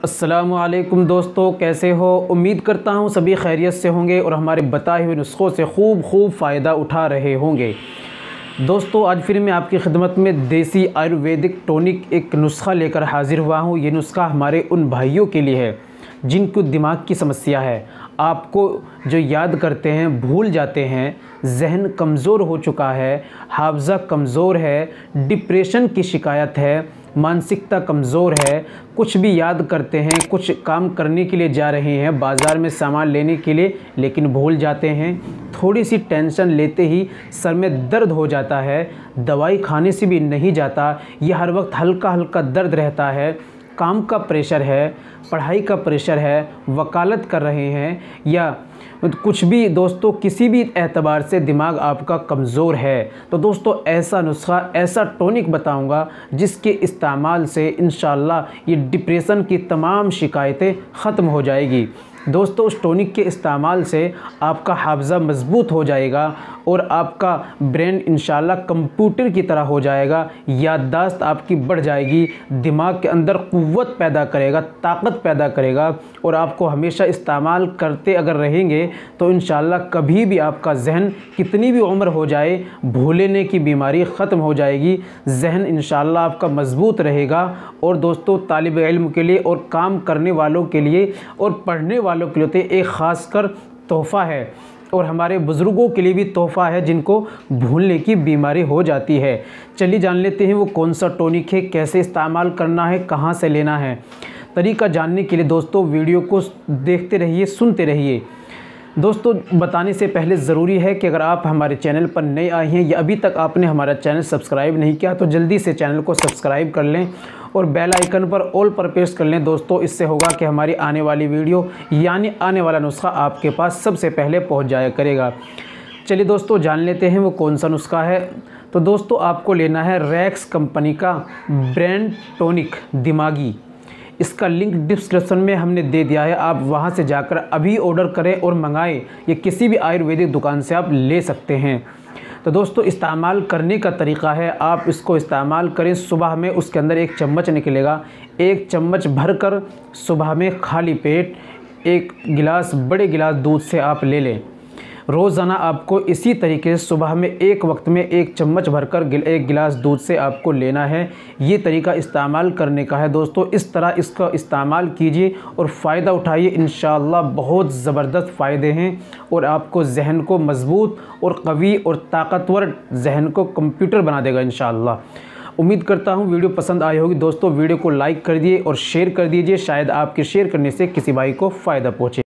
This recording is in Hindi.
अस्सलामुअलैकुम दोस्तों, कैसे हो। उम्मीद करता हूँ सभी खैरियत से होंगे और हमारे बताए हुए नुस्ख़ों से खूब फ़ायदा उठा रहे होंगे। दोस्तों, आज फिर मैं आपकी खिदमत में देसी आयुर्वेदिक टॉनिक एक नुस्ख़ा लेकर हाज़िर हुआ हूँ। ये नुस्ख़ा हमारे उन भाइयों के लिए है जिनको दिमाग की समस्या है, आपको जो याद करते हैं भूल जाते हैं, जहन कमज़ोर हो चुका है, हाफ़ज़ा कमज़ोर है, डिप्रेशन की शिकायत है, मानसिकता कमज़ोर है, कुछ भी याद करते हैं, कुछ काम करने के लिए जा रहे हैं बाज़ार में सामान लेने के लिए लेकिन भूल जाते हैं, थोड़ी सी टेंशन लेते ही सर में दर्द हो जाता है, दवाई खाने से भी नहीं जाता, ये हर वक्त हल्का हल्का दर्द रहता है, काम का प्रेशर है, पढ़ाई का प्रेशर है, वकालत कर रहे हैं या कुछ भी दोस्तों किसी भी एतबार से दिमाग आपका कमज़ोर है, तो दोस्तों ऐसा नुस्ख़ा, ऐसा टॉनिक बताऊंगा जिसके इस्तेमाल से इंशाअल्लाह ये डिप्रेशन की तमाम शिकायतें ख़त्म हो जाएगी। दोस्तों, उस टॉनिक के इस्तेमाल से आपका हाफ़ज़ा मज़बूत हो जाएगा और आपका ब्रेन इंशाअल्लाह कंप्यूटर की तरह हो जाएगा, याददाश्त आपकी बढ़ जाएगी, दिमाग के अंदर क़ुव्वत पैदा करेगा, ताकत पैदा करेगा और आपको हमेशा इस्तेमाल करते अगर रहेंगे तो इंशाअल्लाह कभी भी आपका जहन कितनी भी उम्र हो जाए भूलने की बीमारी ख़त्म हो जाएगी, जहन इंशाअल्लाह आपका मज़बूत रहेगा। और दोस्तों, तालिब इल्म के लिए और काम करने वालों के लिए और पढ़ने वालों के लिए तो एक ख़ासकर तोहफ़ा है और हमारे बुज़ुर्गों के लिए भी तोहफ़ा है जिनको भूलने की बीमारी हो जाती है। चलिए जान लेते हैं वो कौन सा टॉनिक है, कैसे इस्तेमाल करना है, कहाँ से लेना है। तरीका जानने के लिए दोस्तों वीडियो को देखते रहिए, सुनते रहिए। दोस्तों, बताने से पहले ज़रूरी है कि अगर आप हमारे चैनल पर नए आए हैं या अभी तक आपने हमारा चैनल सब्सक्राइब नहीं किया तो जल्दी से चैनल को सब्सक्राइब कर लें और बेल आइकन पर ऑल पर प्रेस कर लें। दोस्तों, इससे होगा कि हमारी आने वाली वीडियो यानी आने वाला नुस्ख़ा आपके पास सबसे पहले पहुंच जाया करेगा। चलिए दोस्तों, जान लेते हैं वो कौन सा नुस्ख़ा है। तो दोस्तों, आपको लेना है रैक्स कंपनी का ब्रांड टॉनिक दिमागी। इसका लिंक डिस्क्रिप्शन में हमने दे दिया है, आप वहां से जाकर अभी ऑर्डर करें और मंगाएं। ये किसी भी आयुर्वेदिक दुकान से आप ले सकते हैं। तो दोस्तों, इस्तेमाल करने का तरीका है, आप इसको इस्तेमाल करें सुबह में, उसके अंदर 1 चम्मच निकलेगा, 1 चम्मच भरकर सुबह में खाली पेट 1 गिलास बड़े गिलास दूध से आप ले लें। रोज़ाना आपको इसी तरीके से सुबह में एक वक्त में 1 चम्मच भरकर 1 गिलास दूध से आपको लेना है। ये तरीका इस्तेमाल करने का है दोस्तों। इस तरह इसका इस्तेमाल कीजिए और फ़ायदा उठाइए, इंशाअल्लाह बहुत ज़बरदस्त फ़ायदे हैं और आपको जहन को मज़बूत और कवी और ताकतवर जहन को कंप्यूटर बना देगा इंशाअल्लाह। उम्मीद करता हूँ वीडियो पसंद आई होगी। दोस्तों, वीडियो को लाइक कर दिए और शेयर कर दीजिए, शायद आपके शेयर करने से किसी भाई को फ़ायदा पहुँचे।